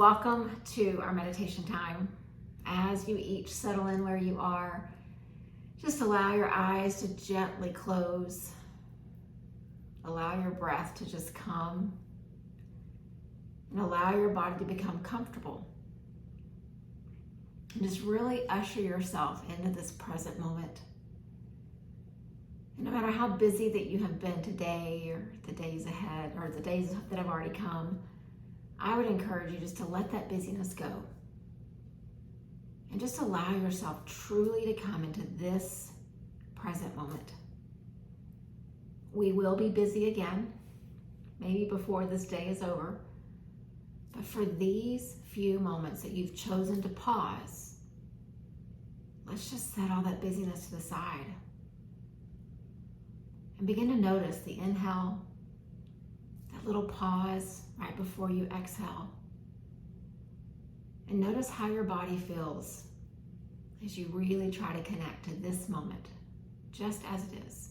welcome to our meditation time. As you each settle in where you are, just allow your eyes to gently close. Allow your breath to just come and allow your body to become comfortable. And just really usher yourself into this present moment. And no matter how busy that you have been today or the days ahead or the days that have already come, I would encourage you just to let that busyness go. And just allow yourself truly to come into this present moment. We will be busy again, maybe before this day is over. But for these few moments that you've chosen to pause, let's just set all that busyness to the side. And begin to notice the inhale, that little pause right before you exhale. And notice how your body feels as you really try to connect to this moment, just as it is.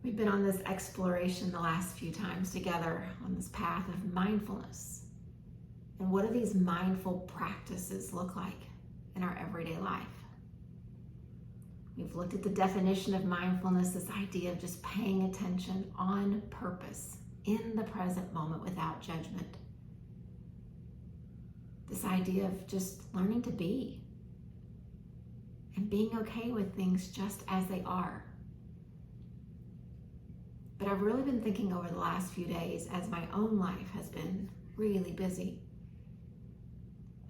We've been on this exploration the last few times together on this path of mindfulness. And what do these mindful practices look like in our everyday life? We've looked at the definition of mindfulness, this idea of just paying attention on purpose in the present moment without judgment. This idea of just learning to be and being okay with things just as they are. But I've really been thinking over the last few days, as my own life has been really busy,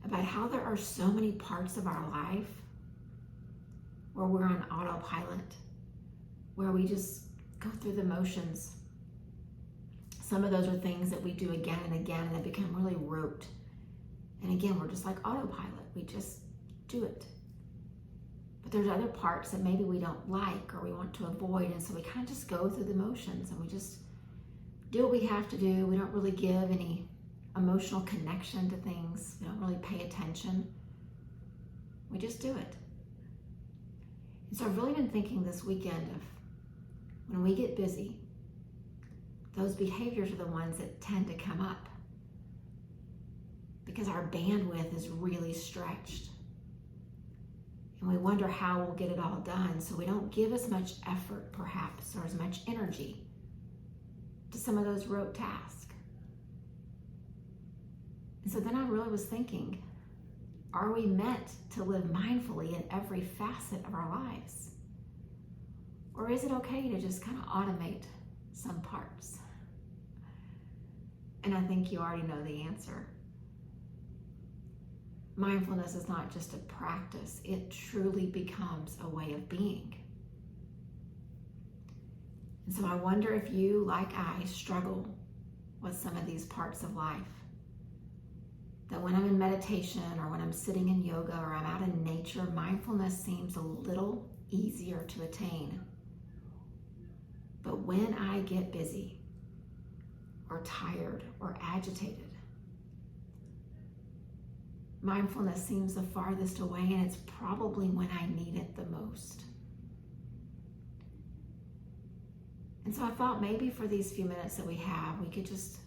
about how there are so many parts of our life where we're on autopilot, where we just go through the motions. Some of those are things that we do again and again, and they become really rote. And again, we're just like autopilot. We just do it. But there's other parts that maybe we don't like or we want to avoid, and so we kind of just go through the motions and we just do what we have to do. We don't really give any emotional connection to things. We don't really pay attention. We just do it. And so I've really been thinking this weekend of when we get busy, those behaviors are the ones that tend to come up because our bandwidth is really stretched. And we wonder how we'll get it all done, so we don't give as much effort, perhaps, or as much energy to some of those rote tasks. And so then I really was thinking, are we meant to live mindfully in every facet of our lives? Or is it okay to just kind of automate some parts? And I think you already know the answer. Mindfulness is not just a practice, it truly becomes a way of being. And so I wonder if you, like I, struggle with some of these parts of life. That when I'm in meditation or when I'm sitting in yoga or I'm out in nature, mindfulness seems a little easier to attain. But when I get busy or tired or agitated, mindfulness seems the farthest away, and it's probably when I need it the most. And so I thought maybe for these few minutes that we have, we could just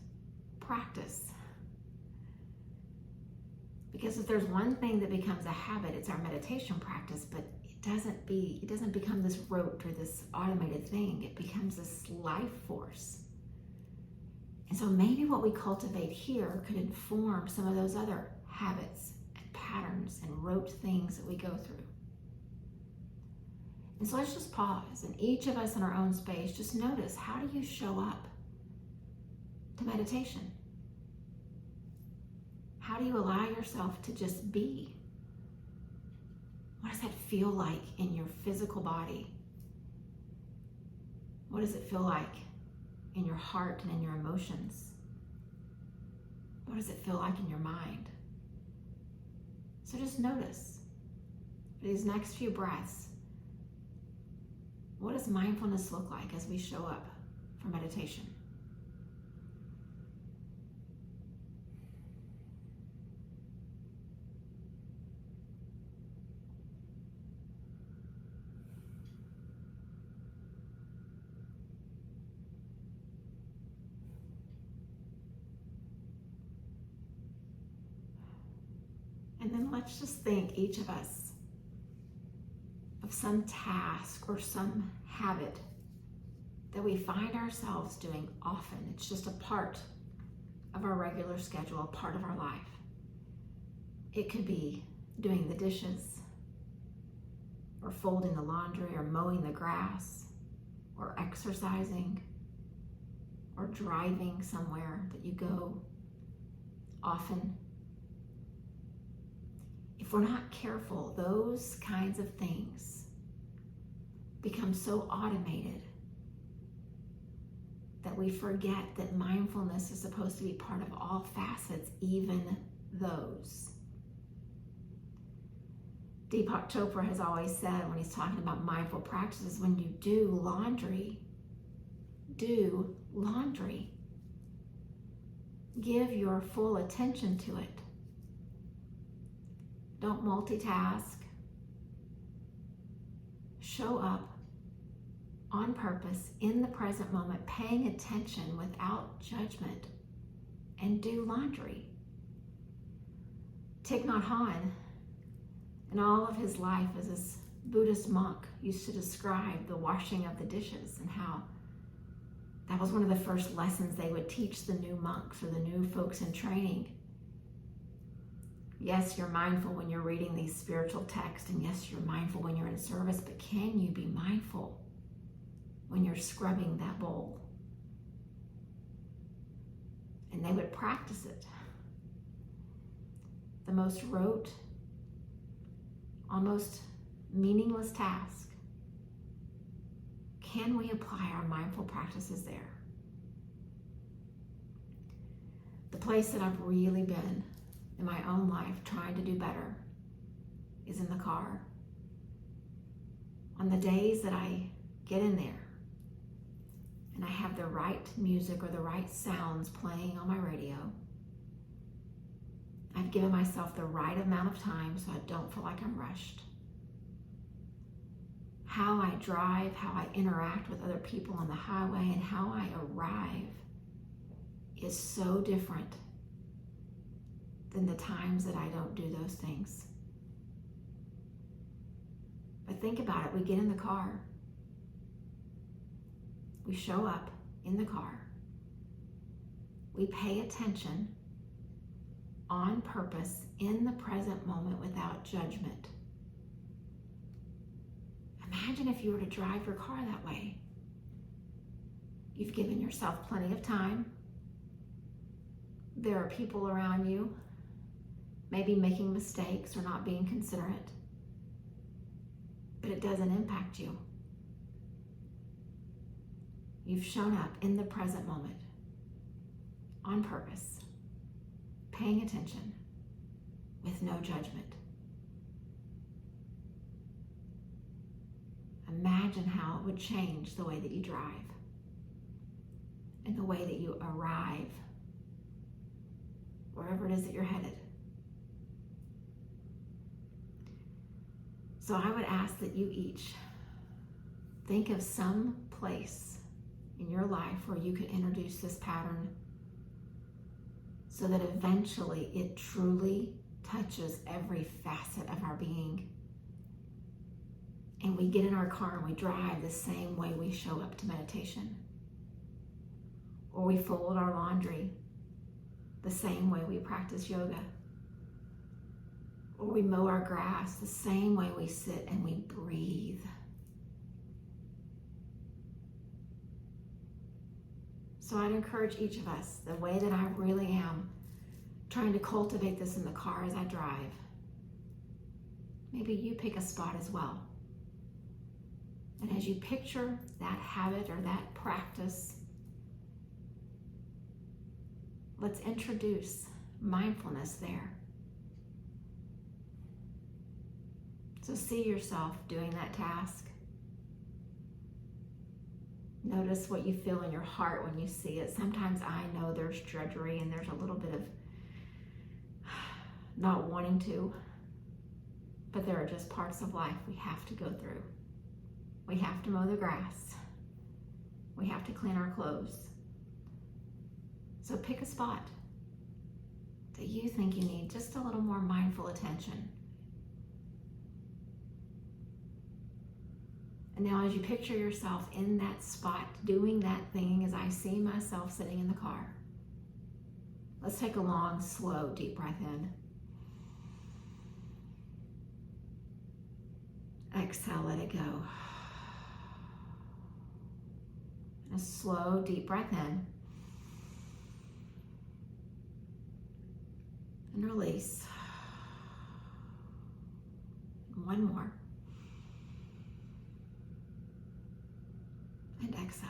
practice. Because if there's one thing that becomes a habit, it's our meditation practice, but it doesn't become this rote or this automated thing. It becomes this life force. And so maybe what we cultivate here could inform some of those other habits and patterns and rote things that we go through. And so let's just pause, and each of us in our own space, just notice, how do you show up to meditation? How do you allow yourself to just be? What does that feel like in your physical body? What does it feel like in your heart and in your emotions? What does it feel like in your mind? So just notice, for these next few breaths, what does mindfulness look like as we show up for meditation? And then let's just think, each of us, of some task or some habit that we find ourselves doing often. It's just a part of our regular schedule, a part of our life. It could be doing the dishes, or folding the laundry, or mowing the grass, or exercising, or driving somewhere that you go often. If we're not careful, those kinds of things become so automated that we forget that mindfulness is supposed to be part of all facets, even those. Deepak Chopra has always said, when he's talking about mindful practices, when you do laundry. Give your full attention to it. Don't multitask. Show up on purpose, in the present moment, paying attention without judgment, and do laundry. Thich Nhat Hanh, in all of his life as this Buddhist monk, used to describe the washing of the dishes and how that was one of the first lessons they would teach the new monks or the new folks in training. Yes, you're mindful when you're reading these spiritual texts, and yes, you're mindful when you're in service, but can you be mindful when you're scrubbing that bowl? And they would practice it. The most rote, almost meaningless task. Can we apply our mindful practices there? The place that I've really been in my own life trying to do better is in the car. On the days that I get in there and I have the right music or the right sounds playing on my radio, I've given myself the right amount of time so I don't feel like I'm rushed. How I drive, how I interact with other people on the highway, and how I arrive is so different than the times that I don't do those things. But think about it. We get in the car. We show up in the car. We pay attention on purpose in the present moment without judgment. Imagine if you were to drive your car that way. You've given yourself plenty of time. There are people around you maybe making mistakes or not being considerate, but it doesn't impact you. You've shown up in the present moment on purpose, paying attention with no judgment. Imagine how it would change the way that you drive and the way that you arrive wherever it is that you're headed. So I would ask that you each think of some place in your life where you could introduce this pattern so that eventually it truly touches every facet of our being. And we get in our car and we drive the same way we show up to meditation. Or we fold our laundry the same way we practice yoga. Or we mow our grass the same way we sit and we breathe. So I'd encourage each of us, the way that I really am trying to cultivate this in the car as I drive, maybe you pick a spot as well. And as you picture that habit or that practice, let's introduce mindfulness there. So see yourself doing that task. Notice what you feel in your heart when you see it. Sometimes I know there's drudgery and there's a little bit of not wanting to, but there are just parts of life we have to go through. We have to mow the grass. We have to clean our clothes. So pick a spot that you think you need just a little more mindful attention. And now as you picture yourself in that spot, doing that thing as I see myself sitting in the car, let's take a long, slow, deep breath in. Exhale, let it go. And a slow, deep breath in. And release. One more. And exhale.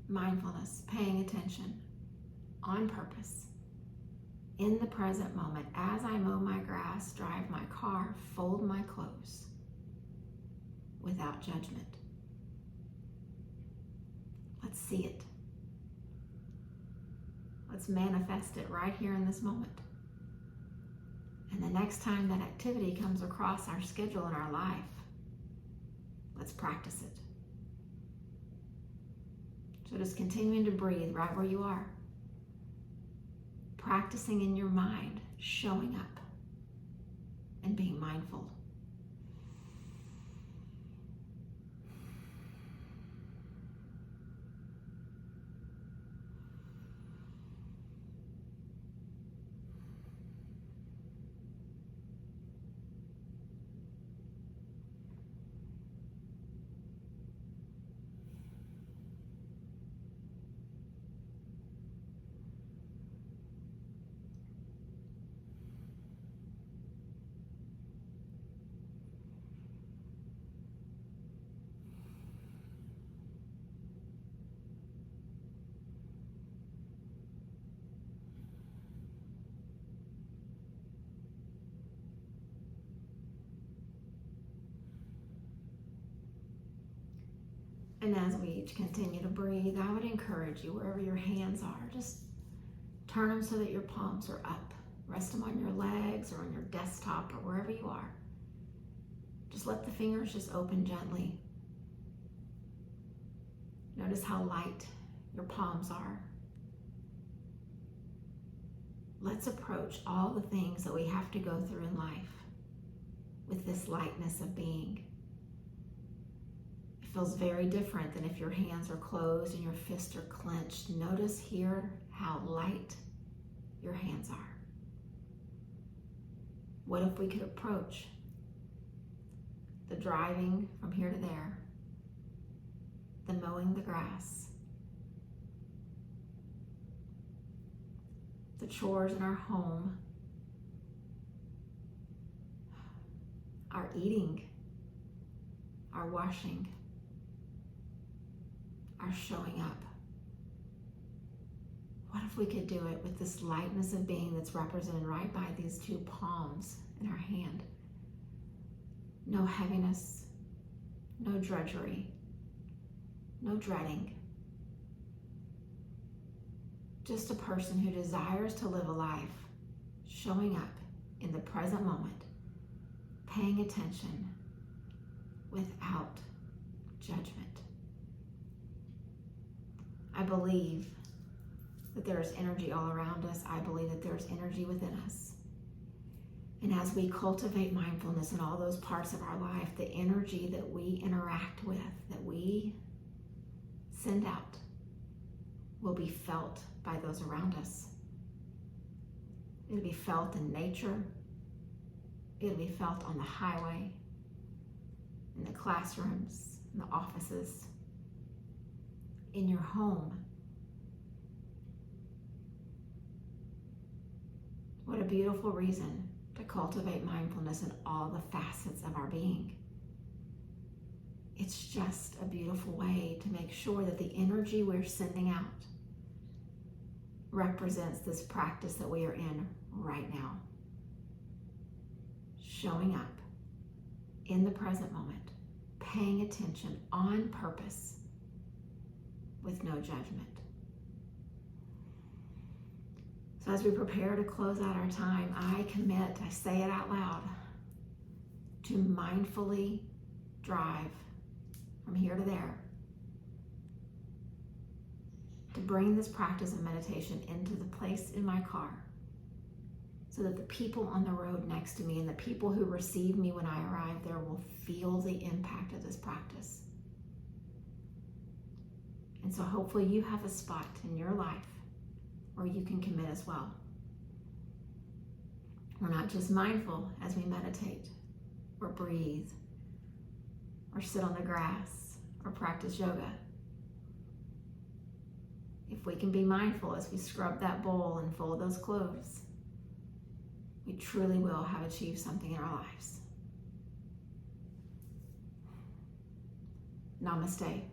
Mindfulness, paying attention, on purpose, in the present moment, as I mow my grass, drive my car, fold my clothes, without judgment. Let's see it. Let's manifest it right here in this moment. And the next time that activity comes across our schedule in our life, let's practice it. So just continuing to breathe right where you are. Practicing in your mind, showing up, and being mindful. And as we each continue to breathe, I would encourage you, wherever your hands are, just turn them so that your palms are up. Rest them on your legs or on your desktop or wherever you are. Just let the fingers just open gently. Notice how light your palms are. Let's approach all the things that we have to go through in life with this lightness of being. It feels very different than if your hands are closed and your fists are clenched. Notice here how light your hands are. What if we could approach the driving from here to there, the mowing the grass, the chores in our home, our eating, our washing, our showing up. What if we could do it with this lightness of being that's represented right by these two palms in our hand? No heaviness, no drudgery, no dreading. Just a person who desires to live a life showing up in the present moment, paying attention without judgment. I believe that there is energy all around us. I believe that there's energy within us. And as we cultivate mindfulness in all those parts of our life, the energy that we interact with, that we send out, will be felt by those around us. It'll be felt in nature. It'll be felt on the highway, in the classrooms, in the offices, in your home. What a beautiful reason to cultivate mindfulness in all the facets of our being. It's just a beautiful way to make sure that the energy we're sending out represents this practice that we are in right now. Showing up in the present moment, paying attention on purpose with no judgment. So as we prepare to close out our time, I commit, I say it out loud, to mindfully drive from here to there, to bring this practice of meditation into the place in my car so that the people on the road next to me and the people who receive me when I arrive there will feel the impact of this practice. And so hopefully you have a spot in your life where you can commit as well. We're not just mindful as we meditate or breathe or sit on the grass or practice yoga. If we can be mindful as we scrub that bowl and fold those clothes, we truly will have achieved something in our lives. Namaste.